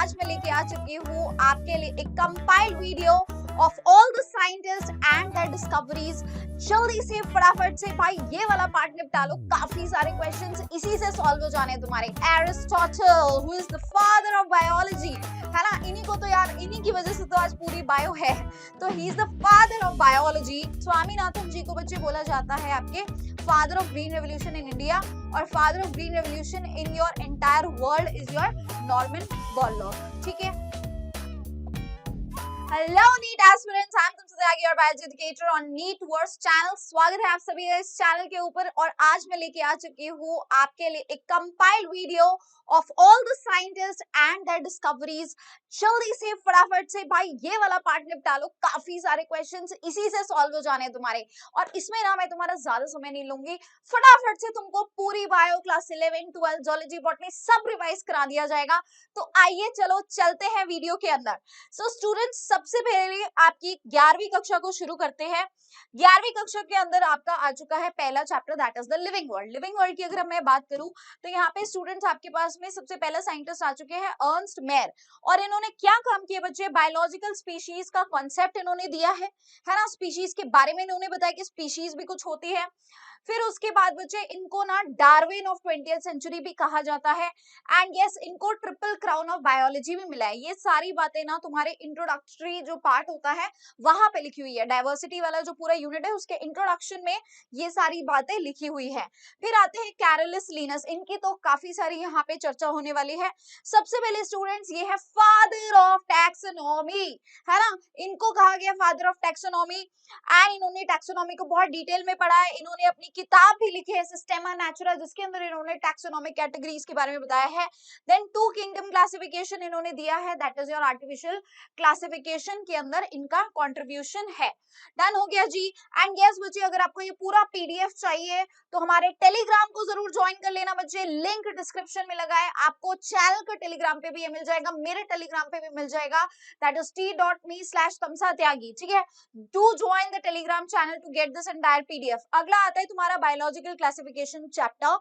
आज मैं लेके आ चुकी हूँ आपके लिए एक compiled video of all the scientist and their discoveries. जल्दी से फटाफट से भाई ये वाला पार्ट निपटा लो, काफी सारे क्वेश्चंस इसी से सॉल्व हो जाने हैं तुम्हारे। Aristotle who is the father of biology, है ना, इन्हीं को तो यार, इन्हीं की वजह से तो आज पूरी बायो है, तो he is the father of biology. Swaminathan ji को बच्चे बोला जाता है आपके father of green revolution in India, और father of green revolution in your entire world is your Norman Borlaug. ठीक है, hello NEET aspirants, I am तुमसे आगे और biology educator on NEET verse channel. स्वागत है आप सभी का इस चैनल के ऊपर, और आज मैं लेके आ चुकी हूँ आपके लिए एक compiled video of all the scientist and their discoveries. जल्दी से फटाफट से भाई ये वाला पार्ट निपटा लो, काफी सारे क्वेश्चंस इसी से सॉल्व हो जाने हैं तुम्हारे, और इसमें ना मैं तुम्हारा ज्यादा समय नहीं लूंगी, फटाफट से तुमको पूरी बायो क्लास 11, 12 जूलॉजी, बॉटनी सब रिवाइज करा दिया जाएगा। तो आइए चलो चलते हैं वीडियो के अंदर। सो स्टूडेंट्स, सबसे पहले आपकी 11वीं कक्षा को शुरू करते हैं। 11वीं कक्षा के अंदर आपका आ चुका है पहला chapter, that is the living world. Living world की अगर मैं बात करूं तो यहाँ पे स्टूडेंट्स आपके पास में सबसे पहला साइंटिस्ट आ चुके हैं अर्नस्ट मेयर, और इन्होंने क्या काम किया बच्चे, बायोलॉजिकल स्पीशीज का कॉन्सेप्ट इन्होंने दिया है ना, स्पीशीज के बारे में इन्होंने बताया कि स्पीशीज भी कुछ होती है। फिर उसके बाद बच्चे इनको ना डार्विन ऑफ 20th सेंचुरी भी कहा जाता है, एंड यस इनको ट्रिपल क्राउन ऑफ बायोलॉजी भी मिला है। ये सारी बातें ना तुम्हारे इंट्रोडक्टरी जो पार्ट होता है वहां पे लिखी हुई है, डाइवर्सिटी वाला जो पूरा यूनिट है उसके इंट्रोडक्शन में ये सारी बातें लिखी हुई है। फिर आते हैं कैरोलस लिनस, इनकी तो काफी सारी यहाँ पे चर्चा होने वाली है। सबसे पहले स्टूडेंट्स ये है फादर ऑफ टैक्सोनॉमी, है ना, इनको कहा गया फादर ऑफ टैक्सोनॉमी, एंड इन्होंने टैक्सोनॉमी को बहुत डिटेल में पढ़ा है। इन्होंने अपनी किताब भी लिखी है सिस्टेमा नेचुरा, जिसके अंदर इन्होंने टैक्सोनॉमिक कैटेगरीज के बारे में बताया है। देन टू किंगडम क्लासिफिकेशन इन्होंने दिया है, that is your artificial classification के अंदर इनका कंट्रीब्यूशन है। डन हो गया जी। एंड यस बच्चे, अगर आपको ये पूरा पीडीएफ चाहिए तो हमारे टेलीग्राम को जरूर ज्वाइन कर लेना बच्चे, लिंक डिस्क्रिप्शन में लगा है, आपको चैनल का टेलीग्राम पे भी ये मिल जाएगा, मेरे टेलीग्राम पे भी मिल जाएगा, दैट इज t.me/tamsatyagi। ठीक है, do join the Telegram channel to get this entire PDF. अगला आता है तुम्हारा बायोलॉजिकल क्लासिफिकेशन चैप्टर।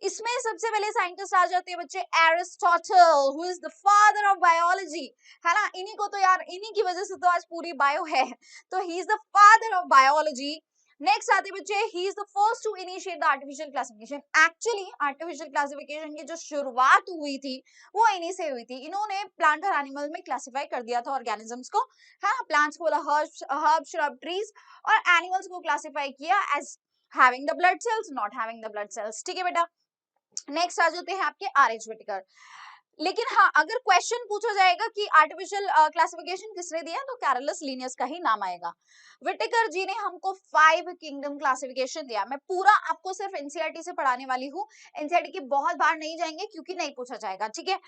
इसमें सबसे पहले साइंटिस्ट आ जाते हैं बच्चे Aristotle who is the father of biology, है ना, इन्हीं को तो यार, इन्हीं की वजह से तो आज पूरी बायो है, तो he is the father of biology. Next आते बच्चे, he is the first to initiate the artificial classification. Actually artificial classification की जो शुरुआत हुई थी वो इन्हीं से हुई थी। इन्होंने प्लांट और एनिमल में क्लासिफाई कर दिया था ऑर्गेनिजम्स को, है ना, प्लांट्स को हर्ब श्रब ट्रीज, और एनिमल्स को क्लासिफाई किया as having the blood cells, not having the blood cells. ठीक है बेटा, नेक्स्ट आ जाते हैं आपके आर.एच. व्हिटेकर। लेकिन हाँ, अगर क्वेश्चन पूछा जाएगा कि आर्टिफिशियल क्लासिफिकेशन किसने दिया तो कैरोलस लिनियस का ही नाम आएगा। व्हिटेकर जी ने हमको 5 किंगडम क्लासिफिकेशन दिया। मैं पूरा आपको सिर्फ एनसीईआरटी से पढ़ाने वाली हूँ, एनसीईआरटी की बहुत बार नहीं जाएंगे क्योंकि नहीं पूछा जाएगा। ठीक है,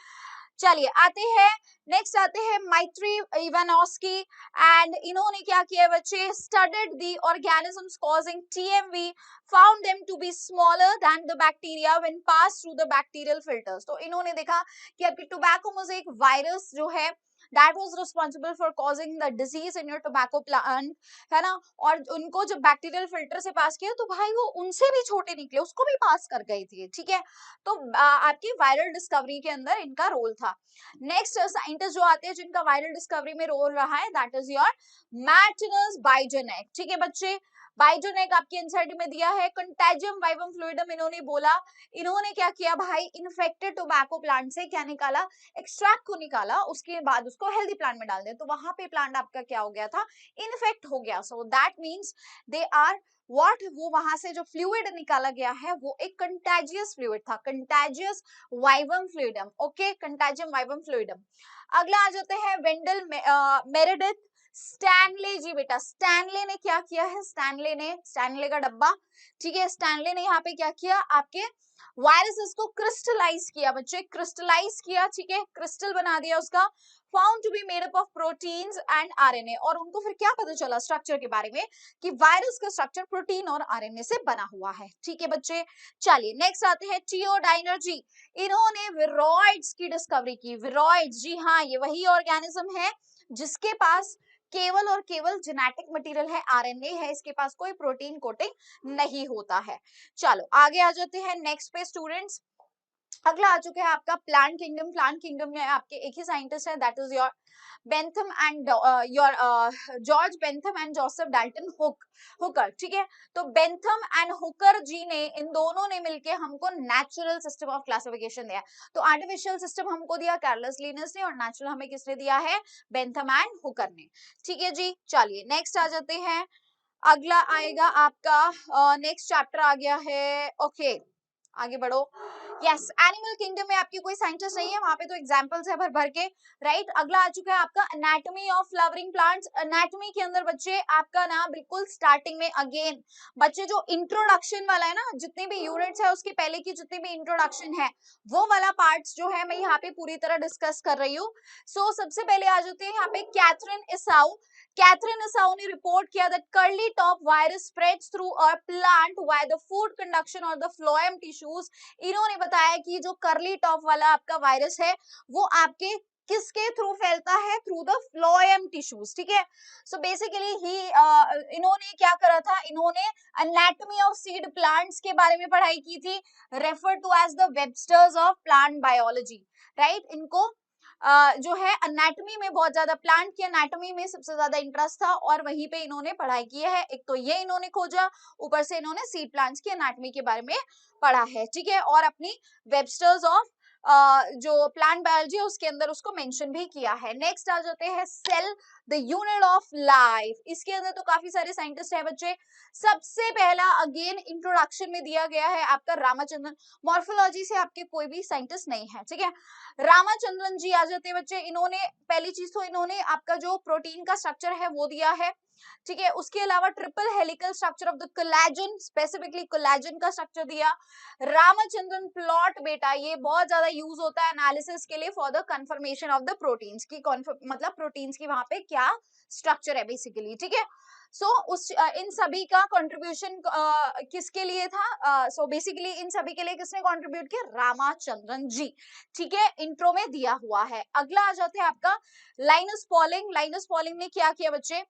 चलिए आते हैं, नेक्स्ट आते हैं माइत्री इवानोस्की, एंड इन्होंने क्या किया बच्चे, studied the organisms causing TMV, found them to be smaller than the bacteria when pass through the bacterial filters. तो इन्होंने देखा कि आपकी टोबैको मोज़ेक वायरस जो है that was responsible for causing the disease in your tobacco plant, है ना, और उनको जब बैक्टीरियल फिल्टर से पास किया तो भाई वो उनसे भी छोटे निकले, उसको भी पास कर गई थी। ठीक है, तो आपकी वायरल डिस्कवरी के अंदर इनका रोल था। नेक्स्ट साइंटिस्ट जो आते हैं जिनका वायरल डिस्कवरी में रोल रहा है, दैट इज योर मार्टिनस बाइजेनेक। ठीक है बच्चे, बाइजेनेक आपकी एनसीईआरटी में दिया है। कंटेजियम वाइवम फ्लूइडम इन्होंने बोला, इन्होंने क्या किया भाई, इन्फेक्टेड टोबैको प्लांट से क्या निकाला, एक्सट्रैक्ट को निकाला, उसके बाद उसको हेल्दी प्लांट में डाल दिया, तो वहां पे प्लांट आपका क्या हो गया था, इन्फेक्ट हो गया। So that means they are what, वो वहां से जो फ्लूइड निकाला गया है वो एक कंटेजियस फ्लूइड था, contagious vivum fluidum. Okay, contagium vivum fluidum. अगला आ जाते हैं वेंडल मेरेडिथ स्टैनले जी। बेटा स्टैनले ने क्या किया है, स्टैनले का डब्बा, ठीक है, स्टैनले ने यहाँ पे क्या किया, आपके वायरसेस को क्रिस्टलाइज किया बच्चे, क्रिस्टलाइज किया, ठीक है, क्रिस्टल बना दिया उसका, found to be made up of proteins and RNA, और उनको फिर क्या पता चला स्ट्रक्चर के बारे में कि वायरस का स्ट्रक्चर प्रोटीन और आरएनए से बना हुआ है। ठीक है बच्चे, चलिए नेक्स्ट आते हैं थियोडाइनर जी, इन्होंने विरोइड्स की डिस्कवरी की। विरोइड्स, जी हाँ, ये वही ऑर्गेनिज्म है जिसके पास केवल और केवल जेनेटिक मटेरियल है, आरएनए है, इसके पास कोई प्रोटीन कोटिंग नहीं होता है। चलो आगे आ जाते हैं नेक्स्ट पे स्टूडेंट्स, अगला आ चुका है आपका प्लांट किंगडम। प्लांट किंगडम में आपके एक ही साइंटिस्ट है, that is your Bentham and your George Bentham and Joseph Dalton Hooker. ठीक है, तो बेंथम एंड हुकर जी ने, इन दोनों ने मिलके हमको नेचुरल सिस्टम ऑफ क्लासिफिकेशन दिया। तो आर्टिफिशियल सिस्टम हमको दिया कार्लस लिनस ने, और नेचुरल हमें किसने दिया है, बेंथम एंड हुकर ने। ठीक है जी, चलिए नेक्स्ट आ जाते हैं। अगला आएगा आपका नेक्स्ट चैप्टर आ गया है, ओके आगे बढ़ो। यस, एनिमल किंगडम में आपकी कोई साइंटिस्ट नहीं है, वहां पे तो एग्जांपल्स है भर भर के, राइट। अगला आ चुका है आपका anatomy of flowering plants. Anatomy के अंदर बच्चे आपका ना बिल्कुल स्टार्टिंग में, अगेन बच्चे जो इंट्रोडक्शन वाला है ना, जितने भी यूनिट्स है उसके पहले की जितने भी इंट्रोडक्शन है, वो वाला पार्ट्स जो है मैं यहाँ पे पूरी तरह डिस्कस कर रही हूँ। सो सबसे पहले आ जाते हैं यहाँ पे कैथरीन इसाऊ। कैथरीन इसाऊ ने रिपोर्ट किया that curly top virus spreads through a plant via the food conduction और द फ्लोएम टिश्यूज। इन्होंने बताया कि जो कर्ली टॉप वाला आपका वायरस है वो आपके किसके थ्रू फैलता है, थ्रू द फ्लोएम टिश्यूज। ठीक है, सो बेसिकली ही इन्होंने क्या करा था, इन्होंने एनाटॉमी ऑफ सीड प्लांट्स के बारे में पढ़ाई की थी, refer to as the Webster's of plant biology, right. इनको जो है एनाटॉमी में बहुत ज्यादा, प्लांट की एनाटॉमी में सबसे ज्यादा इंटरेस्ट था, और वहीं पे इन्होंने पढ़ाई की है। एक तो ये इन्होंने खोजा, ऊपर से इन्होंने सीड प्लांट्स की एनाटॉमी के बारे में पढ़ा है। ठीक है, और अपनी वेबस्टर्स ऑफ जो प्लांट बायोलॉजी है उसके अंदर उसको मेंशन भी किया है। नेक्स्ट आ जाते हैं cell the unit of life. इसके अंदर तो काफी सारे साइंटिस्ट है बच्चे। सबसे पहला अगेन इंट्रोडक्शन में दिया गया है आपका रामाचंद्रन। मॉर्फोलॉजी से आपके कोई भी साइंटिस्ट नहीं है, ठीक है। रामाचंद्रन जी आ जाते हैं बच्चे। इन्होंने पहली चीज तो इन्होंने आपका जो प्रोटीन का स्ट्रक्चर है वो दिया है, ठीक है। उसके अलावा triple helical structure of the collagen, specifically collagen का स्ट्रक्चर दिया। रामचंद्रन प्लॉट बेटा ये बहुत ज्यादा यूज होता है एनालिसिस के लिए for the confirmation of the proteins की, मतलब प्रोटीन्स की वहां पे क्या स्ट्रक्चर है बेसिकली, ठीक है। सो उस इन सभी का कंट्रीब्यूशन किसके लिए था, सो बेसिकली इन सभी के लिए किसने कंट्रीब्यूट किया, रामाचंद्रन जी, ठीक है, इंट्रो में दिया हुआ है। अगला आ जाते हैं आपका लाइनस पॉलिंग। लाइनस पॉलिंग ने क्या किया बच्चे,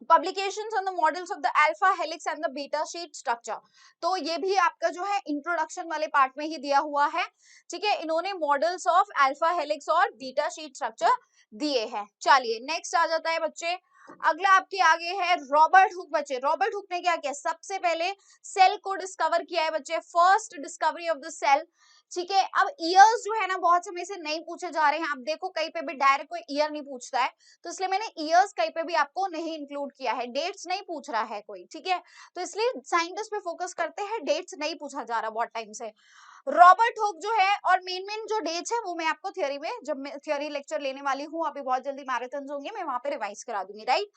publications on the models of the alpha helix and the beta sheet structure। तो ये भी आपका जो है इंट्रोडक्शन वाले पार्ट में ही दिया हुआ है, ठीक है। इन्होंने मॉडल्स ऑफ अल्फा हेलिक्स और बीटा शीट स्ट्रक्चर दिए हैं। चलिए नेक्स्ट आ जाता है बच्चे, अगला आपके आगे है रॉबर्ट हुक। बच्चे रॉबर्ट हुक ने क्या किया, सबसे पहले सेल को डिस्कवर किया है बच्चे, first discovery of the cell, ठीक है। अब ईयर्स जो है ना बहुत समय से नहीं पूछे जा रहे हैं, आप देखो कहीं पे भी डायरेक्ट कोई ईयर नहीं पूछता है, तो इसलिए मैंने ईयर्स कहीं पे भी आपको नहीं इंक्लूड किया है, डेट्स नहीं पूछ रहा है कोई, ठीक है। तो इसलिए साइंटिस्ट पे फोकस करते हैं, डेट्स नहीं पूछा जा रहा बहुत टाइम से। रॉबर्ट हुक जो है, और मेन मेन जो डेट्स है वो मैं आपको थ्योरी में, जब मैं थ्योरी लेक्चर लेने वाली हूँ अभी बहुत जल्दी मैराथन होंगे, मैं वहां पे रिवाइज करा दूंगी, right.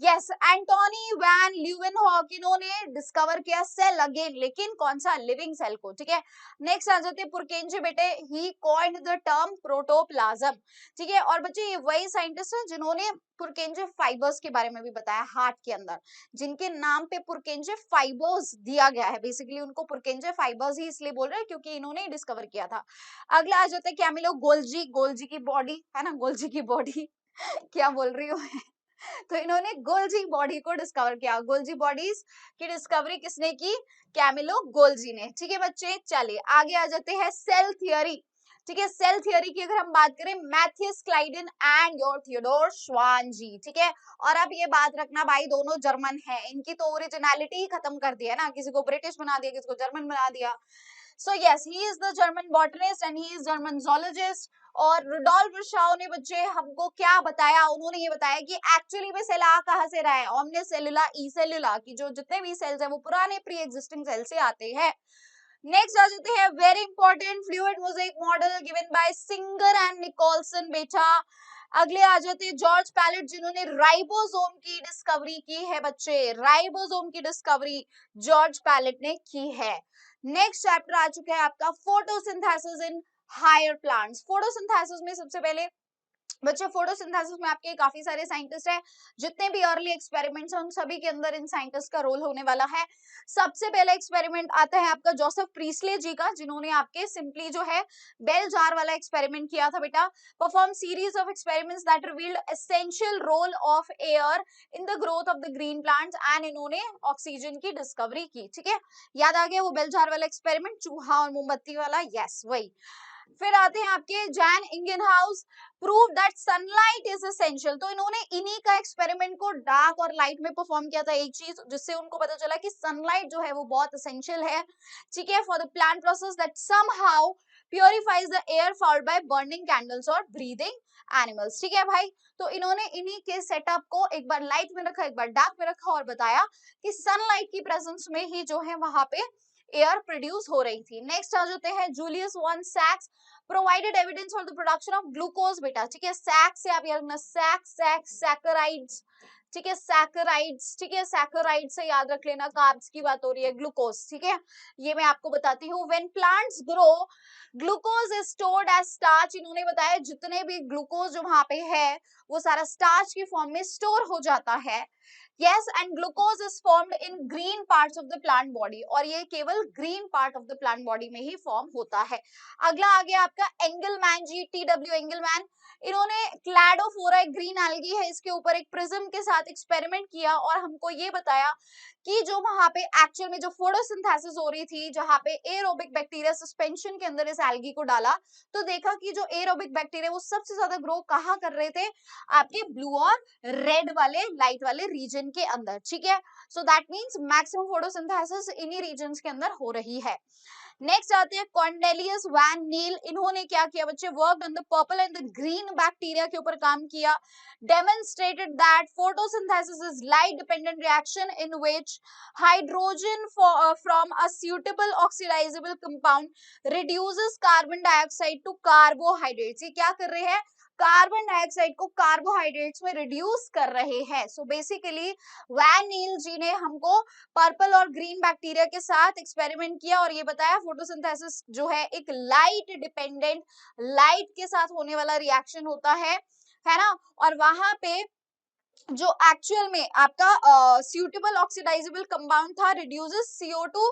Yes, Antonie van Leeuwenhoek, इन्होंने डिस्कवर किया सेल अगेन, लेकिन कौन सा, लिविंग सेल को, ठीक है। नेक्स्ट आ जाते हैं पुरकेंजे बेटे, ही कॉइन्ड द टर्म प्रोटोप्लाज्म, ठीक है। और बच्चे ये वही साइंटिस्ट हैं जिन्होंने पुरकेंजे फाइबर्स के बारे में भी बताया, हार्ट के अंदर जिनके नाम पे पुरकेंजे फाइबर्स दिया गया है, बेसिकली उनको पुरकेंजे फाइबर्स ही इसलिए बोल रहे हैं क्योंकि इन्होंने डिस्कवर किया था। अगला आ जाता है कैमिलो गोल्जी। गोल्जी की बॉडी है ना, गोल्जी की बॉडी क्या बोल रही हूँ तो इन्होंने गोल्जी बॉडी को डिस्कवर किया। गोल्जी बॉडीज की डिस्कवरी किसने की, कैमिलो गोल्जी ने, ठीक है बच्चे। चलिए आगे आ जाते हैं सेल थियरी, ठीक है। सेल थियरी की अगर हम बात करें, मैथियस क्लाइडेन एंड योर थियोडोर श्वान जी, ठीक है। और अब ये बात रखना भाई, दोनों जर्मन है, इनकी तो ओरिजिनलिटी ही खत्म कर दिया ना, किसी को ब्रिटिश बना दिया, किसी को जर्मन बना दिया। So yes, he is the German botanist and he is German zoologist। और रुडोल्फ वर्शाउ ने बच्चे हमको क्या बताया, उन्होंने ये बताया कि एक्चुअली में सेल आ कहां से रहा है, ओमने सेलुला ई सेलुला की जो जितने भी सेल्स है वो पुराने प्री एग्जिस्टिंग सेल से आते हैं। नेक्स्ट आ जाते हैं very important fluid mosaic model given by Singer and Nicolson बेटा। अगले आ जाते हैं जॉर्ज पैलेट, जिन्होंने राइबोसोम की डिस्कवरी की है बच्चे, राइबोसोम की डिस्कवरी जॉर्ज पैलेट ने की है। नेक्स्ट चैप्टर आ चुका है आपका photosynthesis in higher plants. Photosynthesis में सबसे पहले बच्चे फोटोसिंथेसिस में आपके काफी सारे साइंटिस्ट हैं, जितने भी अर्ली एक्सपेरिमेंट्स हैं उन सभी के अंदर इन साइंटिस्ट का रोल होने वाला है। सबसे पहला एक्सपेरिमेंट आता है आपका जोसेफ प्रीस्ले जी का, जिन्होंने आपके सिंपली जो है बेल जार वाला एक्सपेरिमेंट किया था बेटा। Perform series of experiments that revealed essential role of air in the growth of the green plants and इन्होंने ऑक्सीजन की डिस्कवरी की। ठीक है, याद आ गया वो बेल जार वाला एक्सपेरिमेंट, चूहा और मोमबत्ती वाला, यस वही। फिर आते हैं आपके Jan Ingenhousz prove that sunlight is essential. तो इन्होंने इन्हीं का एक्सपेरिमेंट को डार्क और लाइट में परफॉर्म किया था, एक चीज जिससे उनको पता चला कि सनलाइट जो है वो बहुत एसेंशियल है, ठीक है, for the plant process that somehow purifies the air followed by burning candles और ब्रीदिंग एनिमल्स। ठीक है भाई, तो इन्होंने इन्हीं के सेटअप को एक बार लाइट में रखा, एक बार डार्क में रखा और बताया कि सनलाइट की प्रेजेंस में ही जो है वहां पे एयर प्रोड्यूस हो रही थी। नेक्स्ट आ जाते हैं जूलियस वन सैक्स provided evidence for the production of glucose बेटा। ठीक है, सैक्स से आप याद रखना, सैकराइड्स, ठीक है, सैकराइड्स, ठीक है, सैकराइड से याद रख लेना, कार्ब्स की बात हो रही है, ग्लूकोज, ठीक है, ये मैं आपको बताती हूँ। When plants grow glucose is stored as starch. इन्होंने बताया जितने भी ग्लूकोज जो वहां पे है वो सारा स्टार्च की फॉर्म में स्टोर हो जाता है। Yes, and glucose is formed in green parts of the plant body, और ये केवल green part of the plant body में ही फॉर्म होता है। अगला आ गया आपका एंगलमैन जी, टी.डब्ल्यू. एंगलमैन। इन्होंने क्लैडोफोरा, एक ग्रीन एल्गी है, इसके ऊपर एक प्रिज्म के साथ एक्सपेरिमेंट किया और हमको ये बताया कि जो वहां पे एक्चुअल में जो फोटोसिंथेसिस हो रही थी, जहां पे एरोबिक बैक्टीरिया सस्पेंशन के अंदर इस एल्गी को डाला, तो देखा कि जो एरोबिक बैक्टीरिया वो सबसे ज्यादा ग्रो कहाँ कर रहे थे, आपके ब्लू और रेड वाले लाइट वाले रीजन के अंदर। ठीक है, सो दैट मींस मैक्सिमम फोटोसिंथेसिस इन्हीं रीजन्स के अंदर हो रही है। नेक्स्ट आते हैं कॉर्नेलियस वैन नील। इन्होंने क्या किया बच्चे, work on the purple and the green bacteria के ऊपर काम किया। Demonstrated that photosynthesis is light dependent reaction in which hydrogen from a suitable oxidizable compound reduces carbon dioxide to carbohydrates। ये क्या कर रहे हैं, कार्बन डाइऑक्साइड को कार्बोहाइड्रेट्स में रिड्यूस कर रहे हैं। सो बेसिकली वैन नील जी ने हमको पर्पल और ग्रीन बैक्टीरिया के साथ एक्सपेरिमेंट किया और ये बताया फोटोसिंथेसिस जो है एक लाइट डिपेंडेंट, लाइट के साथ होने वाला रिएक्शन होता है ना, और वहां पे जो एक्चुअल में आपका suitable ऑक्सीडाइजेबल कंपाउंड था reduces CO2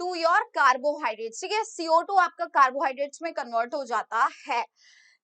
to your carbohydrates. ठीक है, CO2 आपका कार्बोहाइड्रेट्स में कन्वर्ट हो जाता है।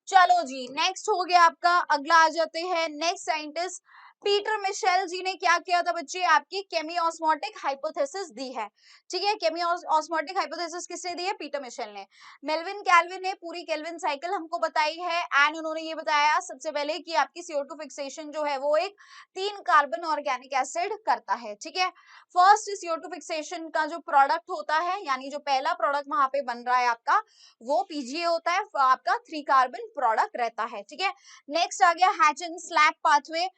चलो जी, नेक्स्ट हो गया आपका, अगला आ जाते हैं नेक्स्ट साइंटिस्ट पीटर मिशेल जी ने क्या किया था बच्चे, आपकी केमियोस्मोटिक हाइपोथेसिस दी है। ठीक है, केमियोस्मोटिक हाइपोथेसिस किसने दी है, पीटर मिशेल ने। मेल्विन कैल्विन ने पूरी केल्विन साइकिल हमको बताई है एंड उन्होंने ये बताया सबसे पहले कि आपकी CO2 फिक्सेशन जो है वो एक 3 कार्बन ऑर्गेनिक एसिड करता है। ठीक है, फर्स्ट CO2 फिक्सेशन का जो प्रोडक्ट होता है, यानी जो पहला प्रोडक्ट वहां पे बन रहा है आपका, वो PGA होता है, आपका 3 कार्बन प्रोडक्ट रहता है। ठीक है, नेक्स्ट आ गया हैचन स्लैप पाथवे।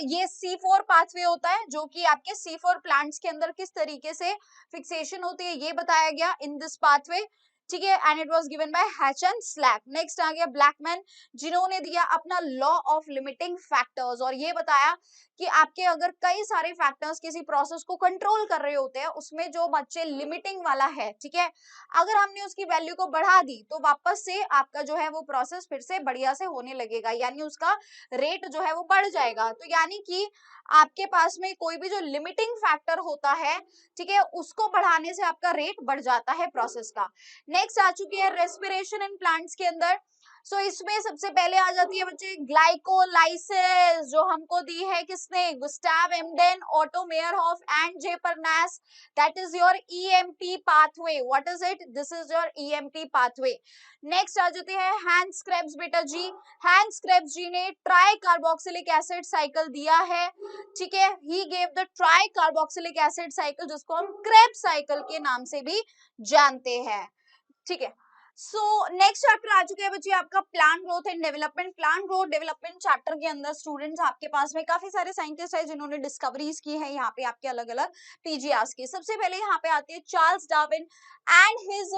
ये C4 पाथवे होता है जो कि आपके C4 प्लांट्स के अंदर किस तरीके से फिक्सेशन होती है ये बताया गया इन दिस पाथवे। ठीक है, and it was given by Hatch and Slack. Next आ गया ब्लैकमैन, जिन्होंने दिया अपना लॉ ऑफ लिमिटिंग फैक्टर्स और ये बताया कि आपके अगर कई सारे फैक्टर्स किसी प्रोसेस को कंट्रोल कर रहे होते हैं, उसमें जो बच्चे लिमिटिंग वाला है, ठीक है, अगर हमने उसकी वैल्यू को बढ़ा दी तो वापस से आपका जो है वो प्रोसेस फिर से बढ़िया से होने लगेगा, यानी उसका रेट जो है वो बढ़ जाएगा। तो यानी कि आपके पास में कोई भी जो लिमिटिंग फैक्टर होता है, ठीक है, उसको बढ़ाने से आपका रेट बढ़ जाता है प्रोसेस का। नेक्स्ट आ चुकी है रेस्पिरेशन इन प्लांट्स के अंदर। सो इसमें सबसे पहले आ जाती है बच्चे ग्लाइकोलाइसिस, जो हमको दी है किसने, Gustav Embden, Otto Meyerhof and J Parnas. That is your EMP pathway. What is it, this is your EMP pathway. Next आ जाते हैं हैंस क्रेब्स बेटा जी। हैंस क्रेब्स जी ने ट्राई कार्बोक्सिलिक एसिड साइकिल दिया है। ठीक है, he gave the try carboxylic acid cycle, जिसको हम क्रेब्स साइकिल के नाम से भी जानते हैं। ठीक है, सो नेक्स्ट चैप्टर आ चुके हैं बच्चे आपका plant growth and development. Plant growth development chapter के अंदर स्टूडेंट्स आपके पास में काफी सारे साइंटिस्ट है जिन्होंने डिस्कवरीज की है यहाँ पे आपके अलग अलग PGRs की। सबसे पहले यहाँ पे आते हैं Charles Darwin and his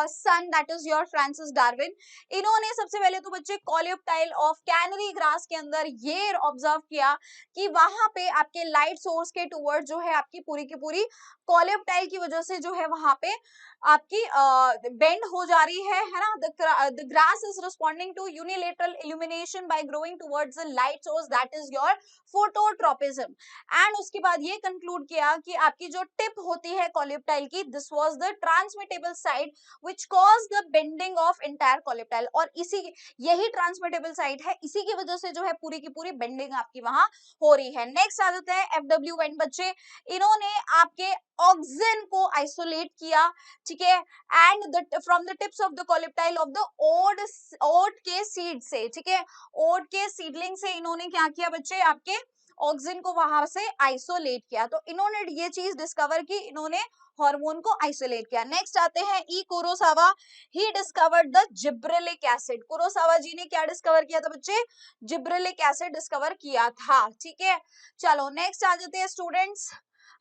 son that is your Francis Darwin. इन्होंने सबसे पहले तो बच्चे कॉलियोप्टाइल ऑफ कैनरी ग्रास के अंदर ये ऑब्जर्व किया कि वहां पे आपके लाइट सोर्स के टूवर्ड जो है आपकी पूरी की पूरी कोलेप्टाइल की वजह से जो है वहां पे आपकी बेंड हो जा रही है ना. The grass is responding to unilateral illumination by growing towards the light source, that is your phototropism. And उसके बाद ये कंक्लूड किया कि आपकी जो टिप होती है कोलेप्टाइल की, this was the transmittable site which cause the bending of entire coleoptile. और इसी यही ट्रांसमिटेबल साइट है, इसी की वजह से जो है पूरी की पूरी बेंडिंग आपकी वहां हो रही है. नेक्स्ट आ जाता है FW1 बच्चे. इन्होंने आपके ऑक्सिन को आइसोलेट किया, ठीक है, and from the tips of the coleoptile of the oat के सीड से, ठीक है, ओट के सीडलिंग से इन्होंने क्या किया बच्चे, आपके ऑक्सिन को वहां से आइसोलेट किया. तो इन्होंने ये चीज डिस्कवर की, इन्होंने हार्मोन को आइसोलेट किया. नेक्स्ट आते हैं E Kurosawa. He discovered the gibberellic acid. Kurosawa ji ने क्या डिस्कवर किया था बच्चे, जिब्रेलिक एसिड डिस्कवर किया था. ठीक है, चलो नेक्स्ट आ जाते हैं स्टूडेंट्स.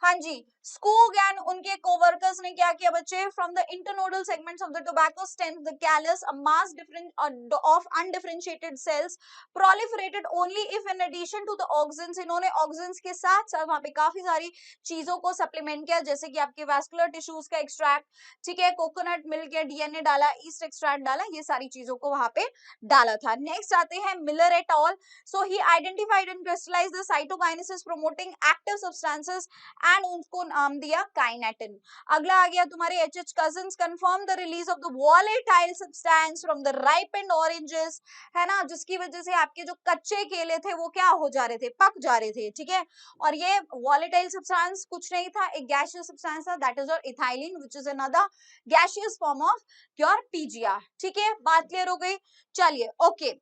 हाँ जी, स्कूग एंड उनके कोवर्कर्स ने क्या किया बच्चे, from the internodal segments of the tobacco stem the callus a mass different of undifferentiated cells proliferated only if in addition to the auxins. इन्होंने ऑक्सिन्स के साथ साथ वहां पे काफी सारी चीजों को सप्लीमेंट किया, जैसे कि आपके वैस्कुलर टिश्यूज का एक्सट्रैक्ट, ठीक है, कोकोनट मिल्क या डीएनए डाला, ईस्ट एक्सट्रैक्ट डाला, ये सारी चीजों को वहां पे डाला था. नेक्स्ट आते हैं Miller at all. So he identified and crystallised the cytokinesis promoting active substances and उनको नाम दिया काइनेटिन. अगला आ गया तुम्हारे HH cousins. Confirm the release of the volatile substance from the ripened oranges, है ना, जिसकी वजह से आपके जो कच्चे केले थे वो क्या हो जा रहे थे, पक जा रहे थे. ठीक है, और ये वॉलेटाइल सब्सटेंस कुछ नहीं था, एक गैसियस सब्सटेंस था, that is your ethylene which is another gaseous form of your PGR. ठीक है, बात क्लियर हो गई. चलिए ओके,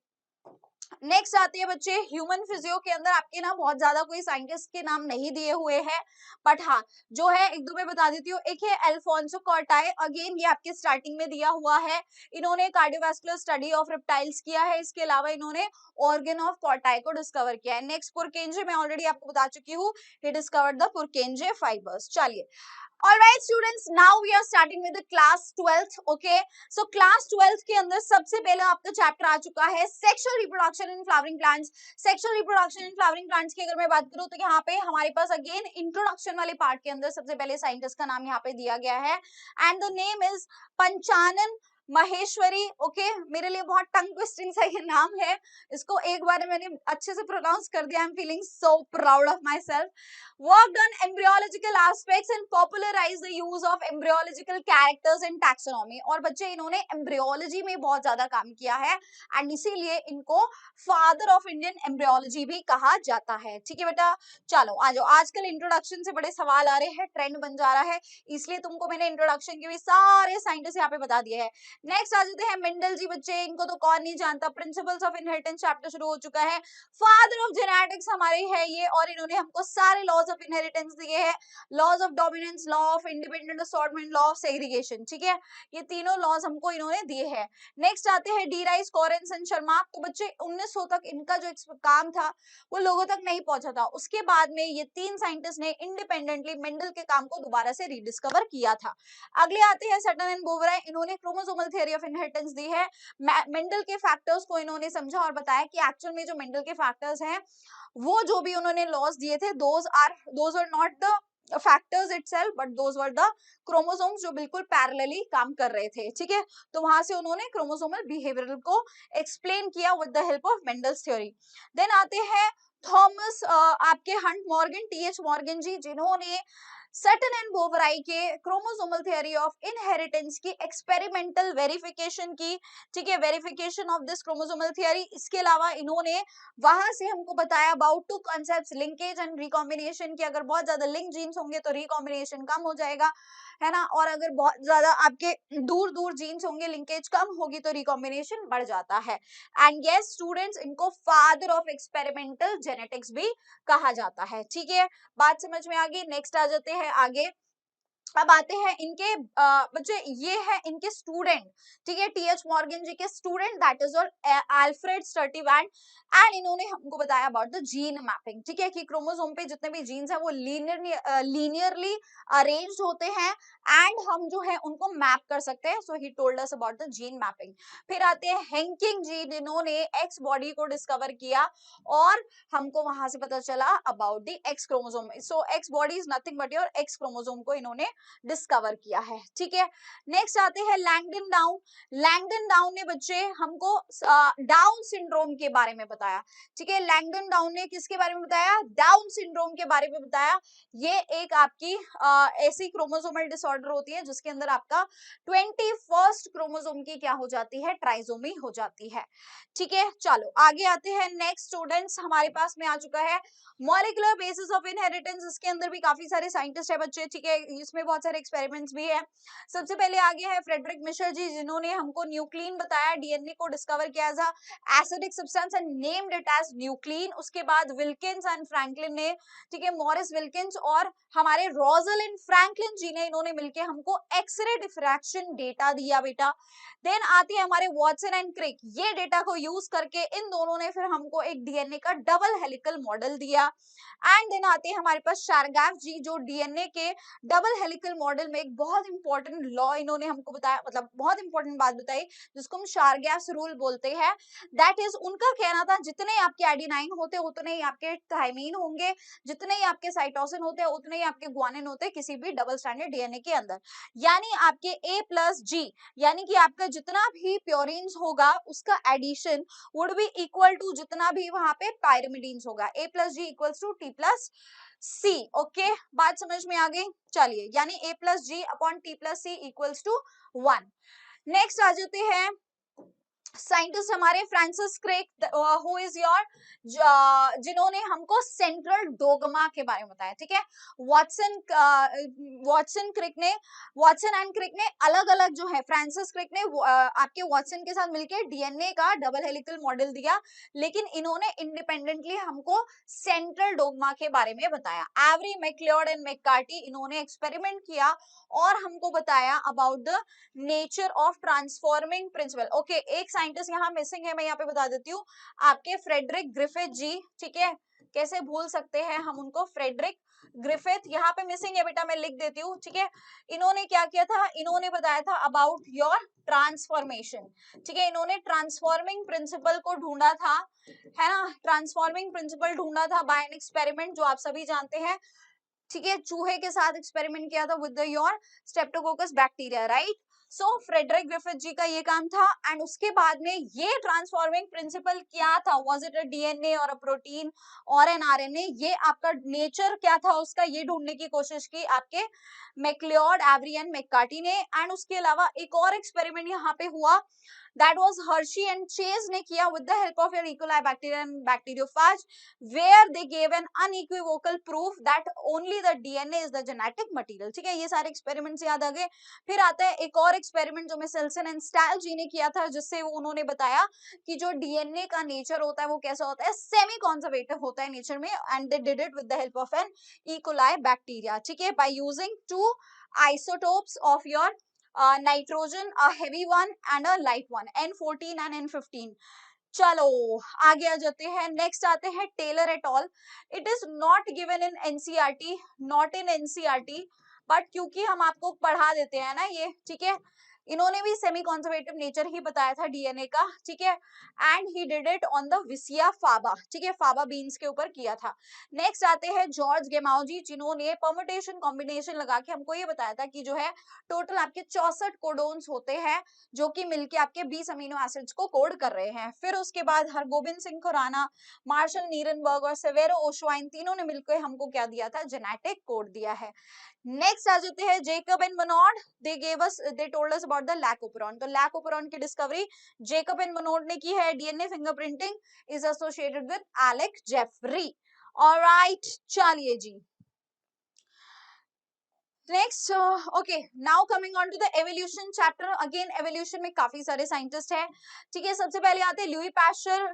नेक्स्ट आते हैं बच्चे ह्यूमन फिजियो के अंदर आपके ना बहुत ज्यादा कोई साइंटिस्ट के नाम नहीं दिए हुए हैं, बट हाँ जो है एक दो मैं बता देती हूँ. एक है अल्फोंसो कॉर्टाई, अगेन ये आपके स्टार्टिंग में दिया हुआ है. इन्होंने कार्डियोवास्कुलर स्टडी ऑफ रेप्टाइल्स किया है, इसके अलावा इन्होंने ऑर्गन ऑफ कॉर्टाई को डिस्कवर किया है. नेक्स्ट पुरकेंजे, मैं ऑलरेडी आपको बता चुकी हूँ, ही डिस्कवर्ड द पुरकेंजे फाइबर्स. चलिए, all right students, now we are starting with the class 12th. okay, so class 12th के अंदर सबसे पहले आपका चैप्टर आ चुका है sexual reproduction in flowering plants. Sexual reproduction in flowering plants की अगर मैं बात करूं तो यहाँ पे हमारे पास अगेन इंट्रोडक्शन वाले पार्ट के अंदर सबसे पहले साइंटिस्ट का नाम यहाँ पे दिया गया है, and the name is Panchanan Maheshwari. Okay, मेरे लिए बहुत टंग ट्विस्टिंग सा ये नाम है, इसको एक बार मैंने अच्छे से प्रोनाउंस कर दिया. I am feeling so proud of my self. Worked on embryological aspects and popularized the use of embryological characters in taxonomy. और बच्चे इन्होंने एम्ब्रियोलॉजी में बहुत ज्यादा काम किया है, एंड इसीलिए इनको फादर ऑफ इंडियन एम्ब्रियोलॉजी भी कहा जाता है. ठीक है बेटा, चलो आ जाओ. आजकल इंट्रोडक्शन से बड़े सवाल आ रहे हैं, ट्रेंड बन जा रहा है, इसलिए तुमको मैंने इंट्रोडक्शन के भी सारे साइंटिस्ट यहाँ पे बता दिए हैं. नेक्स्ट आ जाते हैं मेंडल जी. बच्चे इनको तो कौन नहीं जानता, प्रिंसिपल्स ऑफ इनहेरिटेंस चैप्टर शुरू हो चुका है, फादर ऑफ जेनेटिक्स हमारे है ये, और इन्होंने हमको सारे लॉज ऑफ इनहेरिटेंस दिए हैं, laws of dominance, law of independent assortment, law of segregation. ठीक है, ये तीनों लॉज हमको इन्होंने दिए हैं. नेक्स्ट आते हैं D rice, Correns and Sharma. तो बच्चे 1900 तक इनका जो काम था वो लोगों तक नहीं पहुंचा था, उसके बाद में ये तीन साइंटिस्ट ने इंडिपेंडेंटली मेंडल के काम को दोबारा से रीडिस्कवर किया था. अगले आते हैं सटन एंड बोवराई. इन्होंने क्रोमोसोमल थ्योरी ऑफ इनहेरिटेंस दी है, मेंडल के फैक्टर्स को इन्होंने समझा और बताया कि एक्चुअल में जो मेंडल के फैक्टर्स हैं वो जो भी उन्होंने लॉस दिए थे, those are not the factors itself but those were the chromosomes जो बिल्कुल पैरेलली काम कर रहे थे. ठीक है, तो वहां से उन्होंने क्रोमोसोमल बिहेवियर को एक्सप्लेन किया with the help of Mendel's theory. Then आते हैं थॉमस आपके Hunt Morgan, TH Morgan ji, जिन्होंने सटन एंड बोवराई के क्रोमोसोमल थ्योरी ऑफ इनहेरिटेंस की एक्सपेरिमेंटल वेरिफिकेशन की. ठीक है, verification of this chromosomal theory. इसके अलावा इन्होंने वहां से हमको बताया about two concepts, linkage and recombination, की अगर बहुत ज्यादा लिंक जीन्स होंगे तो रिकॉम्बिनेशन कम हो जाएगा, है ना, और अगर बहुत ज्यादा आपके दूर दूर जीन्स होंगे, लिंकेज कम होगी तो रिकॉम्बिनेशन बढ़ जाता है. एंड यस स्टूडेंट्स, इनको फादर ऑफ एक्सपेरिमेंटल जेनेटिक्स भी कहा जाता है. ठीक है, बात समझ में आ गई. नेक्स्ट आ जाते हैं आगे. अब आते हैं इनके बच्चे, ये है इनके स्टूडेंट, ठीक है, टीएच मॉर्गन जी के स्टूडेंट, दैट इज और अल्फ्रेड स्टर्टीवैंड, एंड इन्होंने हमको बताया अबाउट द जीन मैपिंग, ठीक है, कि क्रोमोसोम पे जितने भी जीन्स हैं वो लीनियरली अरेंज्ड होते हैं एंड हम जो है उनको मैप कर सकते हैं, so he told us about the gene mapping. फिर आते हैं हेंकिंग जी, जिन्होंने एक्स बॉडी को डिस्कवर किया और हमको वहां से पता चला about the x chromosome, so x body is nothing but your x chromosome को इन्होंने डिस्कवर किया है, ठीक है। नेक्स्ट आते हैं लैंगडन डाउन। लैंगडन डाउन ने बच्चे हमको डाउन सिंड्रोम के बारे में बताया, ठीक है। लैंगडन डाउन ने किसके बारे में बताया? डाउन सिंड्रोम के बारे में बताया। ये एक आपकी ऐसी क्रोमोसोमल डिसऑर्डर होती है जिसके अंदर आपका 21st क्रोमोसोम की क्या हो जाती है? ट्राइसोमी हो जाती है, ठीक है। चलो आगे आते हैं। नेक्स्ट स्टूडेंट्स हमारे पास में आ चुका है मॉलिक्यूलर बेसिस ऑफ इनहेरिटेंस। इसके अंदर भी काफी सारे साइंटिस्ट है बच्चे, ठीक है, इसमें बहुत सारे एक्सपेरिमेंट्स भी है। सबसे पहले आगे है फ्रेडरिक मिशर जी, जिन्होंने हमको न्यूक्लिन बताया, डीएनए को डिस्कवर किया as a acidic substance and named it as nuclein. उसके बाद विल्किंस एंड फ्रैंकलिन ने, ठीक है, मॉरिस विल्किंस और हमारे रोजलिंड फ्रैंकलिन जी ने, इन्होंने मिलके हमको एक्सरे डिफ्रैक्शन डेटा दिया बेटा। देन आती है हमारे वॉटसन एंड क्रिक, ये डेटा को यूज करके इन दोनों ने फिर हमको एक डीएनए का डबल हेलिकल मॉडल दिया। एंड देन आते हैं हमारे पास शारगैफ जी, जो डीएनए के डबल हेलिकल मॉडल में एक बहुत इंपॉर्टेंट लॉ इन्होंने हमको बताया, मतलब बहुत इंपॉर्टेंट बात बताई जिसको हम शारगैफ रूल बोलते हैं। दैट इज, उनका कहना था जितने आपके एडेनाइन होते उतने ही आपके थायमीन होंगे, जितने ही आपके साइटोसिन होते हैं उतने ही आपके ग्वानिन होते हैं किसी भी डबल स्टैंडर्ड डीएनए के अंदर। यानी आपके ए प्लस जी, यानी कि आपका जितना भी प्योरीन्स होगा उसका addition would be equal to जितना भी वहां पे पायरिमिडीन्स होगा, A plus G equals to T plus C. Okay, बात समझ में आ गई? चलिए, यानी A plus G upon T plus C equals to 1। Next आ जाते हैं साइंटिस्ट हमारे Francis Crick, who is your, जिन्होंने हमको सेंट्रल डोगमा के बारे में बताया, ठीक है। वॉटसन क्रिक ने, वॉटसन एंड क्रिक ने अलग अलग जो है, फ्रांसिस क्रिक ने आपके वॉटसन के साथ मिलकर डीएनए का डबल हेलिकल मॉडल दिया, लेकिन इन्होंने इंडिपेंडेंटली हमको सेंट्रल डोगमा के बारे में बताया। एवरी मैक्लियोड एंड मैककार्टी, इन्होंने एक्सपेरिमेंट किया और हमको बताया about the nature of transforming principle. Okay, एक साइंटिस्ट यहाँ मिसिंग है, मैं यहाँ पे बता देती हूँ, आपके फ्रेडरिक ग्रिफिथ जी, ठीक है, कैसे भूल सकते हैं हम उनको, फ्रेडरिक ग्रिफिथ यहाँ पे मिसिंग है बेटा, मैं लिख देती हूँ, ठीक है। इन्होंने क्या किया था? इन्होंने बताया था अबाउट योर ट्रांसफॉर्मेशन, ठीक है, इन्होंने ट्रांसफॉर्मिंग प्रिंसिपल को ढूंढा था, है ना, ट्रांसफॉर्मिंग प्रिंसिपल ढूंढा था बाय एन एक्सपेरिमेंट, जो आप सभी जानते हैं, ठीक है, चूहे के साथ एक्सपेरिमेंट किया था with your streptococcus bacteria, right. So Frederick Griffith ji का ये काम था, एंड उसके बाद में ये ट्रांसफॉर्मिंग प्रिंसिपल क्या था, वाज इट अ डीएनए और अ प्रोटीन और एन आरएनए, ये आपका नेचर क्या था उसका, ये ढूंढने की कोशिश की आपके मैक्लियोड, एवरी एंड मैककार्टी ने। एंड उसके अलावा एक और एक्सपेरिमेंट यहाँ पे हुआ, that was Hershey and Chase ने किया with the help of your E. coli bacteria and bacteriophage, where they gave an unequivocal proof that only the DNA is the genetic material, ठीक है, ये सारे एक्सपेरिमेंट्स याद आ गए। फिर आता है एक और एक्सपेरिमेंट जो मिसेल्सन एंड स्टाइल जी ने किया था, जिससे उन्होंने बताया कि जो डीएनए का नेचर होता है वो कैसा होता है, सेमी कॉन्जर्वेटिव होता है नेचर में, and they did it with the help of an E. coli bacteria, ठीक है, by using 2 isotopes of your nitrogen, a heavy one and a light one, N14 and N15। चलो आगे आ जाते हैं। नेक्स्ट आते हैं Taylor et al. It is not given in NCERT, not in NCERT, but क्योंकि हम आपको पढ़ा देते हैं ना ये, ठीक है, इन्होंने भी सेमी कॉन्जर्वेटिव नेचर ही बताया था डीएनए का, ठीक है, and he did it on the Vicia faba, ठीक है, फाबा बीन्स के ऊपर किया था। नेक्स्ट आते हैं जॉर्ज गेमाउ जी, जिन्होंने परम्यूटेशन कॉम्बिनेशन लगा के हमको ये बताया था कि जो है टोटल आपके 64 कोडोन्स होते हैं जो कि मिलके आपके 20 अमीनो एसिड्स को कोड कर रहे हैं। फिर उसके बाद हरगोबिंद सिंह खुराना, मार्शल नीरनबर्ग और सेवेरो ओशवाइन, तीनों ने मिलकर हमको क्या दिया था? जेनेटिक कोड दिया है। नेक्स्ट आ जाते हैं Jacob and Monod, they told us about the lac operon. तो लैकोपेरॉन की डिस्कवरी जेकब एंड बनॉर्ड ने की है। DNA fingerprinting is associated with Alec Jeffrey. Alright, चलिए जी, next okay, now coming on to the evolution chapter. Again evolution में काफी सारे साइंटिस्ट हैं, ठीक है। सबसे पहले आते हैं लुई पैस्चर।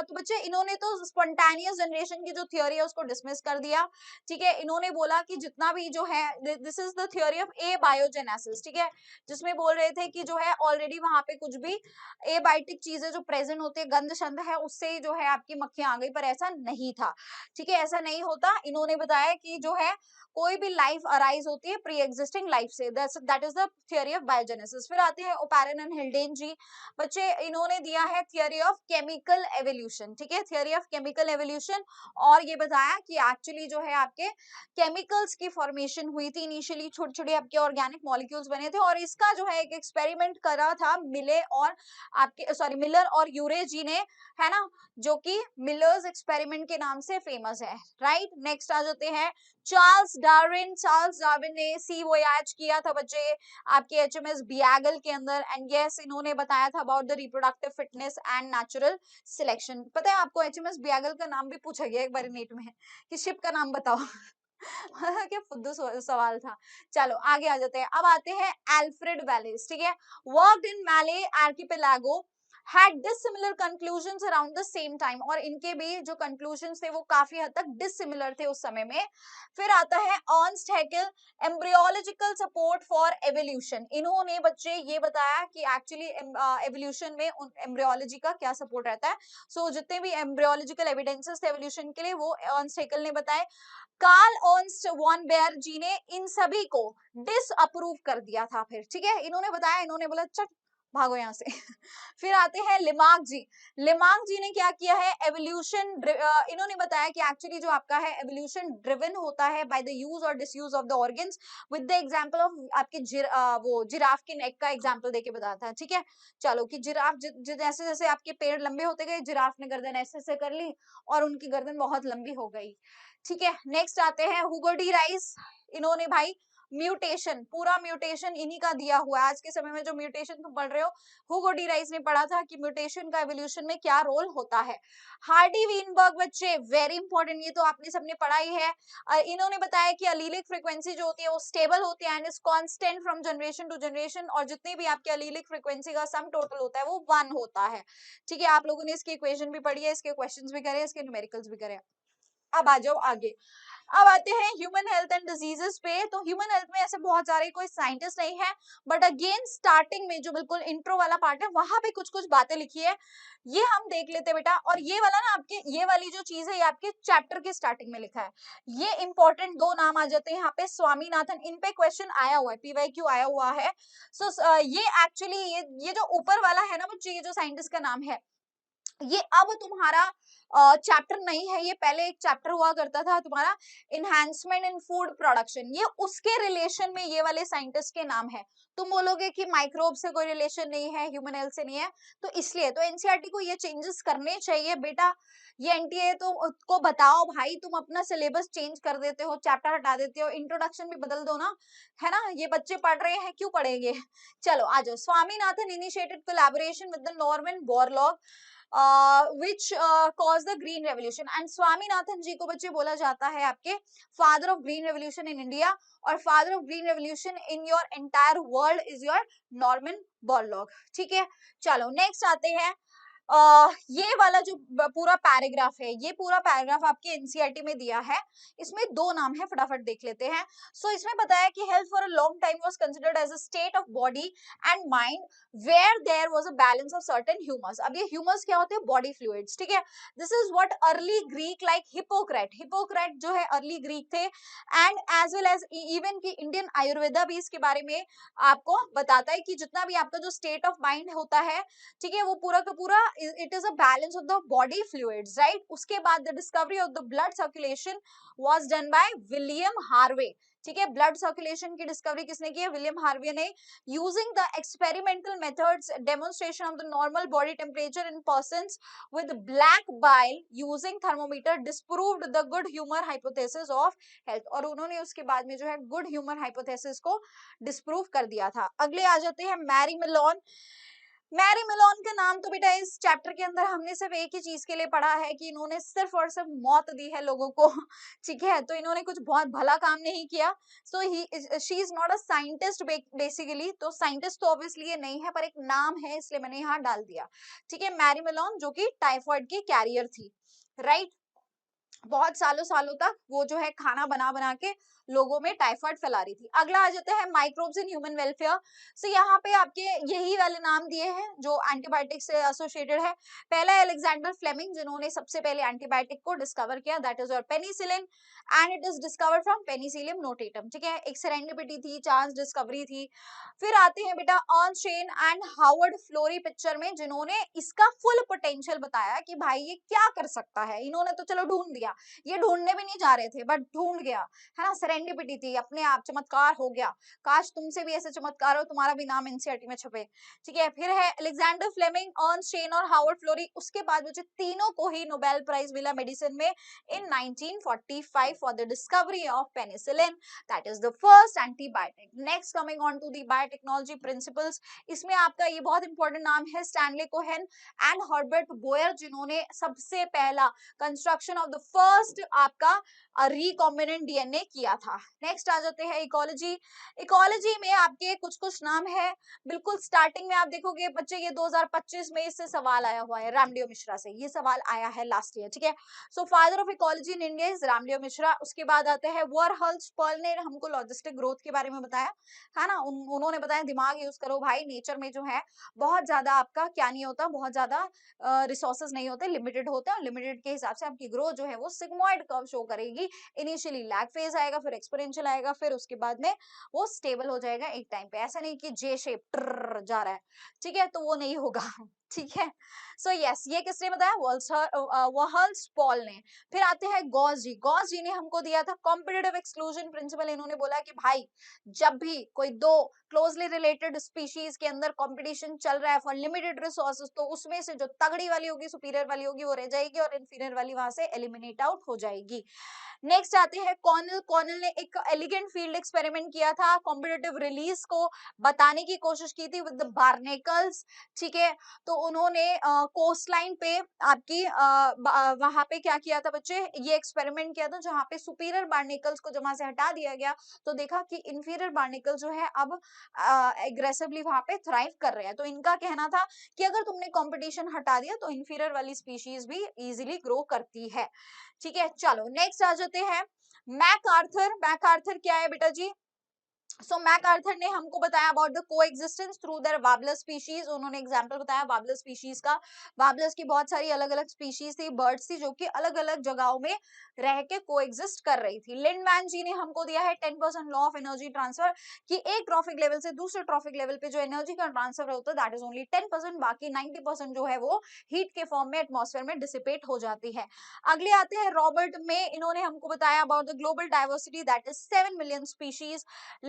तो बच्चे इन्होंने तो स्पॉन्टेनियस जनरेशन की जो थियोरी है उसको डिसमिस कर दिया, ठीक है। इन्होंने बोला कि जितना भी जो है, this is the theory of A biogenesis, ठीक है, जिसमें बोल रहे थे कि जो है ऑलरेडी वहां पे कुछ भी एबायोटिक चीजें जो प्रेजेंट होती है, गंध शंध है, उससे ही जो है आपकी मक्खियां आ गई, पर ऐसा नहीं था, ठीक है, ऐसा नहीं होता। इन्होंने बताया कि जो है कोई भी लाइफ अराइज होती है प्री एग्जिस्टिंग लाइफ से, that is the theory of biogenesis. फिर आते हैं ओपैरन एंड हिल्डेन जी। बच्चे इन्होंने दिया है थियोरी ऑफ केमिकल एवोल्यूशन, ठीक है, थियोरी ऑफ केमिकल एवोल्यूशन। और ये बताया कि एक्चुअली जो है आपके केमिकल्स की फॉर्मेशन हुई थी इनिशियली, छोटे छोटे आपके ऑर्गेनिक मॉलिक्यूल्स बने थे, और इसका जो है एक एक्सपेरिमेंट करा था मिलर और यूरे जी ने, है ना, जो कि मिलर्स एक्सपेरिमेंट के नाम से फेमस है, राइट। नेक्स्ट आ जाते हैं चार्ल्स डार्विन। चार्ल्स डार्विन ने सी वोयाज किया था बच्चे आपके एचएमएस बियागल के अंदर, एंड यस इन्होंने बताया था about the reproductive fitness and natural selection. पता है आपको एचएमएस बियागल का नाम भी पूछा गया एक बार नीट में कि शिप का नाम बताओ। क्या फुद्दू सवाल था। चलो आगे आ जाते हैं। अब आते हैं एल्फ्रेड वेलेस, ठीक है, वर्कड इन मैले archipelago, had dissimilar conclusions around the same time। और इनके भी जो conclusions थे वो काफी हद तक dissimilar थे उस समय में। फिर आता है Ernst Hückel, embryological support for evolution. इन्होंने बच्चे ये बताया कि एक्चुअली एवोल्यूशन में एम्ब्रियोलॉजी का क्या सपोर्ट रहता है। सो जितने भी एम्ब्रियोलॉजिकल एविडेंसेस थे एवोल्यूशन के लिए वो अर्नस्ट हैकेल ने बताए। कार्ल अर्नस्ट वॉन बेयर जी ने इन सभी को डिसअप्रूव कर दिया था। फिर ठीक है, इन्होंने बताया, इन्होंने बोला चट भागो यहाँ से। फिर आते हैं लिमार्क जी। लिमार्क जी ने क्या किया है, एवोल्यूशन, इन्होंने बताया कि एक्चुअली जो आपका है एवोल्यूशन ड्रिवन होता है बाय द यूज और disuse of the organs, with the example of आपके वो जिराफ के नेक का एग्जांपल देके बताया था, ठीक है। चलो कि जिराफ जैसे जैसे आपके पेड़ लंबे होते गए, जिराफ ने गर्दन ऐसे ऐसे कर ली और उनकी गर्दन बहुत लंबी हो गई, ठीक है। नेक्स्ट आते हैं हुगो डी राइस। इन्होंने भाई म्यूटेशन, पूरा म्यूटेशन इन्हीं का दिया हुआ है। आज के समय में जो म्यूटेशन तुम पढ़ रहे हो, हुगो डी राइस ने पढ़ा था कि म्यूटेशन का एवोल्यूशन में क्या रोल होता है। हार्डी वीनबर्ग बच्चे वेरी इंपॉर्टेंट, ये तो आपने सबने पढ़ा ही है। इन्होंने बताया कि अलीलिक फ्रीक्वेंसी जो होती है वो स्टेबल होती है and is constant from generation to generation, और जितनी भी आपके अलीलिक फ्रीक्वेंसी का सम टोटल होता है वो 1 होता है, ठीक है। आप लोगों ने इसकी इक्वेशन भी पढ़ी है, इसके क्वेश्चंस भी करे, इसके न्यूमेरिकल्स भी करे। अब आ जाओ आगे। अब आते हैं ह्यूमन हेल्थ एंड डिजीजेस पे। तो ह्यूमन हेल्थ में ऐसे बहुत सारे कोई साइंटिस्ट नहीं है, बट अगेन स्टार्टिंग में जो बिल्कुल इंट्रो वाला पार्ट है वहां पे कुछ कुछ बातें लिखी है, ये हम देख लेते हैं बेटा। और ये वाला ना आपके, ये वाली जो चीज है ये आपके चैप्टर के स्टार्टिंग में लिखा है। ये इंपॉर्टेंट 2 नाम आ जाते हैं यहाँ पे, स्वामीनाथन, इन पे क्वेश्चन आया हुआ है, पीवाईक्यू आया हुआ है। ये एक्चुअली ये जो ऊपर वाला है ना बच्चे, ये जो साइंटिस्ट का नाम है, ये अब तुम्हारा चैप्टर नहीं है, ये पहले एक चैप्टर हुआ करता था तुम्हारा इनहैंसमेंट इन फूड प्रोडक्शन, ये उसके रिलेशन में ये वाले साइंटिस्ट के नाम है। तुम बोलोगे कि माइक्रोब से कोई रिलेशन नहीं है, ह्यूमन हेल्थ से नहीं है, तो इसलिए तो एनसीईआरटी को ये चेंजेस करने चाहिए बेटा। ये एनटीए तो को बताओ भाई, तुम अपना सिलेबस चेंज कर देते हो, चैप्टर हटा देते हो, इंट्रोडक्शन भी बदल दो ना, है ना। ये बच्चे पढ़ रहे हैं, क्यों पढ़ेंगे। चलो आ जाओ। Swaminathan initiated collaboration with the Norman Borlaug which caused the green revolution, and Swaminathan ji को बच्चे बोला जाता है आपके father of green revolution in India, और father of green revolution in your entire world is your Norman Borlaug, ठीक है। चलो नेक्स्ट आते हैं। ये वाला जो पूरा पैराग्राफ है, ये पूरा पैराग्राफ आपके एनसीईआरटी में दिया है, इसमें 2 नाम है, फटाफट देख लेते हैं। सो इसमें बताया कि health for a long time was considered as a state of body and mind where there was a balance of certain humours. अब ये ह्यूमर्स क्या होते हैं, बॉडी फ्लूइड्स, ठीक है। This is what early Greek like Hippocrates, Hippocrates जो है early Greek थे, and as well as even की इंडियन आयुर्वेदा भी इसके बारे में आपको बताता है कि जितना भी आपका जो स्टेट ऑफ माइंड होता है, ठीक है, वो पूरा का पूरा it is a balance of the body fluids, right. उसके बाद the discovery of the blood circulation was done by William Harvey, ठीक है। ब्लड सर्कुलेशन की डिस्कवरी किसने की है, विलियम हार्वे ने। Using the experimental methods, demonstration of the normal body temperature in persons with black bile using thermometer disproved the good humour hypothesis of health, और उन्होंने उसके बाद में जो है गुड ह्यूमर हाइपोथेसिस को डिस्प्रूव कर दिया था। अगले आ जाते हैं मैरी मिलोन। मैरी मिलोन का नाम तो बेटा इस चैप्टर के अंदर हमने सिर्फ एक ही चीज के लिए पढ़ा है कि इन्होंने सिर्फ और सिर्फ मौत दी है लोगों को ठीक है, तो इन्होंने कुछ बहुत भला काम नहीं किया। So he she is not a scientist basically, तो साइंटिस्ट तो ऑब्वियसली ये नहीं है, पर एक नाम है इसलिए मैंने यहाँ डाल दिया। ठीक है, मैरी मिलोन जो कि टाइफॉइड की कैरियर थी, राइट। बहुत सालों सालों तक वो जो है खाना बना बना के लोगों में टाइफाइड फैला रही थी। अगला आ जाता है माइक्रोब्स इन ह्यूमन वेलफेयर। सो यहाँ पे आपके यही वाले नाम दिए हैं जो एंटीबायोटिक से एसोसिएटेड है। पहला है अलेक्जेंडर फ्लेमिंग, जिन्होंने सबसे पहले एंटीबायोटिक को डिस्कवर किया, that is your penicillin, and it is discovered from Penicillium notatum. ठीक है, एक सेरेंडिपिटी थी, चांस डिस्कवरी थी। फिर आते हैं बेटा अर्नस्टेन एंड हावर्ड फ्लोरी पिक्चर में, जिन्होंने इसका फुल पोटेंशियल बताया कि भाई ये क्या कर सकता है। इन्होंने तो चलो ढूंढ दिया, ये ढूंढने भी नहीं जा रहे थे बट ढूंढ गया, है ना, सेरेंडिपिटी थी, अपने आप चमत्कार हो गया। काश तुमसे भी ऐसे चमत्कार हो, तुम्हारा भी नाम एनसीईआरटी में छपे। ठीक है, फिर है अलेक्जेंडर फ्लेमिंग, अर्नस्टेन और हावर्ड फ्लोरी। उसके बाद मुझे तीनों को ही नोबेल प्राइज मिला मेडिसिन में in 1945 for the discovery of penicillin, that is the first antibiotic. Next coming on to the biotechnology principles, इसमें आपका ये बहुत इंपॉर्टेंट नाम है Stanley Cohen and Herbert Boyer, जिन्होंने सबसे पहला कंस्ट्रक्शन ऑफ द फर्स्ट आपका रिकॉम्बिनेंट डीएनए किया था। नेक्स्ट आ जाते हैं इकोलॉजी। इकोलॉजी में आपके कुछ कुछ नाम है, बिल्कुल स्टार्टिंग में आप देखोगे बच्चे, ये 2025 में इससे सवाल आया हुआ है, रामदेव मिश्रा से ये सवाल आया है लास्ट ईयर। ठीक है, so father of ecology in India is Ramdev Mishra. उसके बाद आते हैं वरहल्स पर्ल, ने हमको लॉजिस्टिक ग्रोथ के बारे में बताया, है ना। उन्होंने बताया दिमाग यूज करो भाई, नेचर में जो है बहुत ज्यादा आपका क्या नहीं होता, बहुत ज्यादा रिसोर्सेज नहीं होते, लिमिटेड होते हैं, लिमिटेड के हिसाब से आपकी ग्रोथ जो है वो सिग्मोइड कर्व शो करेगी। इनिशियली लैग फेज आएगा, फिर एक्सपोनेंशियल आएगा, फिर उसके बाद में वो स्टेबल हो जाएगा एक टाइम पे। ऐसा नहीं कि जे शेप जा रहा है, ठीक है, तो वो नहीं होगा ठीक है। सो यस, ये किसने बताया, वरहल्स पॉल ने। फिर आते हैं गॉस जी। गॉस जी ने हमको दिया था कॉम्पिटिटिव एक्सक्लूजन प्रिंसिपल। इन्होंने बोला कि भाई जब भी कोई दो क्लोजली रिलेटेड स्पीशीज के अंदर कंपटीशन चल रहा है फॉर लिमिटेड रिसोर्सेज, तो उसमें से जो तगड़ी वाली होगी, सुपीरियर वाली होगी, वो रह जाएगी और इनफीरियर वाली वहां से एलिमिनेट आउट हो जाएगी। नेक्स्ट आते हैं कॉर्नल। कॉर्नल ने एक एलिगेंट फील्ड एक्सपेरिमेंट किया था, कॉम्पिटिटिव रिलीज को बताने की कोशिश की थी विद द बार्नेकल्स। ठीक है, तो उन्होंने कोस्ट लाइन पे आपकी वहां पे क्या किया था बच्चे, ये एक्सपेरिमेंट किया था जहां पे सुपीरियर बार्नेकल्स को जमा से हटा दिया गया, तो देखा कि इंफीरियर बार्नेकल जो है अब एग्रेसिवली वहां पे थ्राइव कर रहे हैं। तो इनका कहना था कि अगर तुमने कंपटीशन हटा दिया तो इंफीरियर वाली स्पीशीज भी इजीली ग्रो करती है। ठीक है, चलो नेक्स्ट आ जाते हैं मैकआर्थर। मैकआर्थर क्या है बेटा जी, सो मैकआर्थर ने हमको बताया about the coexistence through their warbler species. उन्होंने एग्जांपल बताया वार्बलर स्पीशीज का। वार्बलर्स की बहुत सारी अलग अलग स्पीशीज थी, बर्ड्स थी, जो कि अलग अलग जगहों में रह के कोएग्जिस्ट कर रही थी। लिंडमैन जी ने हमको दिया है 10% लॉ ऑफ एनर्जी ट्रांसफर, कि एक ट्रॉफिक लेवल से दूसरे ट्रॉफिक लेवल पे जो एनर्जी का ट्रांसफर होता है दैट इज ओनली 10%, बाकी 90% जो है वो हीट के फॉर्म में एटमॉस्फेयर में डिसिपेट हो जाती है। अगले आते हैं रॉबर्ट में। इन्होंने हमको बताया about the global diversity that is 7 million species.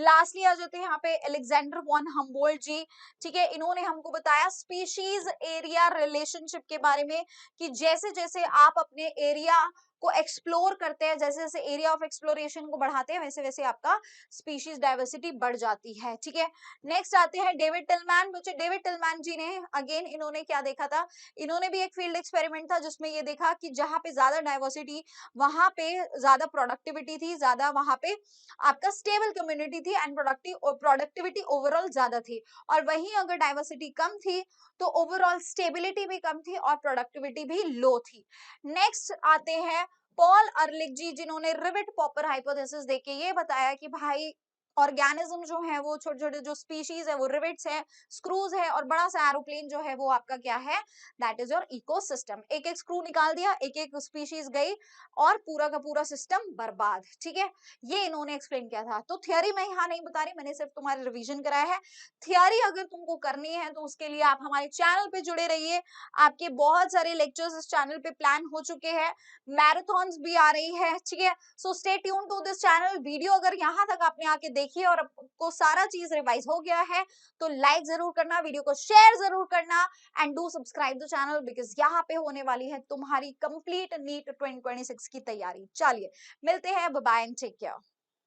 Lastly आ जाते हैं यहाँ पे अलेक्जेंडर वॉन हम्बोल्ट जी। ठीक है, इन्होंने हमको बताया स्पीशीज एरिया रिलेशनशिप के बारे में, कि जैसे जैसे आप अपने एरिया को एक्सप्लोर करते हैं, जैसे जैसे एरिया ऑफ एक्सप्लोरेशन को बढ़ाते हैं, वैसे वैसे आपका स्पीशीज डाइवर्सिटी बढ़ जाती है। ठीक है, नेक्स्ट आते हैं डेविड टिलमैन। बच्चे डेविड टिलमैन जी ने अगेन इन्होंने क्या देखा था, इन्होंने भी एक फील्ड एक्सपेरिमेंट था जिसमें ये देखा कि जहां पे ज्यादा डाइवर्सिटी वहां पे ज्यादा प्रोडक्टिविटी थी, ज्यादा वहां पे आपका स्टेबल कम्युनिटी थी एंड प्रोडक्टिविटी ओवरऑल ज्यादा थी। और वहीं अगर डाइवर्सिटी कम थी तो ओवरऑल स्टेबिलिटी भी कम थी और प्रोडक्टिविटी भी लो थी। नेक्स्ट आते हैं पॉल अर्लिक जी, जिन्होंने रिवेट पॉपर हाइपोथेसिस देके ये बताया कि भाई ऑर्गेनिज्म जो है वो छोटे छोटे जो स्पीशीज है वो रिवेट्स है, स्क्रूज है, और बड़ा सा एरोप्लेन जो है वो आपका क्या है, दैट इज योर इकोसिस्टम। एक एक स्क्रू निकाल दिया, एक एक स्पीशीज गई और पूरा का पूरा सिस्टम बर्बाद। ठीक है, ये इन्होंने एक्सप्लेन किया था। तो थियरी मैं यहाँ नहीं बता रही, मैंने सिर्फ तुम्हारे रिवीजन कराया है। थियरी अगर तुमको करनी है तो उसके लिए आप हमारे चैनल पे जुड़े रहिए, आपके बहुत सारे लेक्चर्स इस चैनल पे प्लान हो चुके हैं, मैराथन्स भी आ रही है। ठीक है, so stay tune to this channel. Video अगर यहाँ तक आपने आके देखी और आपको सारा चीज रिवाइज हो गया है तो लाइक जरूर करना, वीडियो को शेयर जरूर करना and do subscribe the channel, because यहाँ पे होने वाली है तुम्हारी कंप्लीट नीट 2026 की तैयारी। चलिए मिलते हैं, bye bye and take care.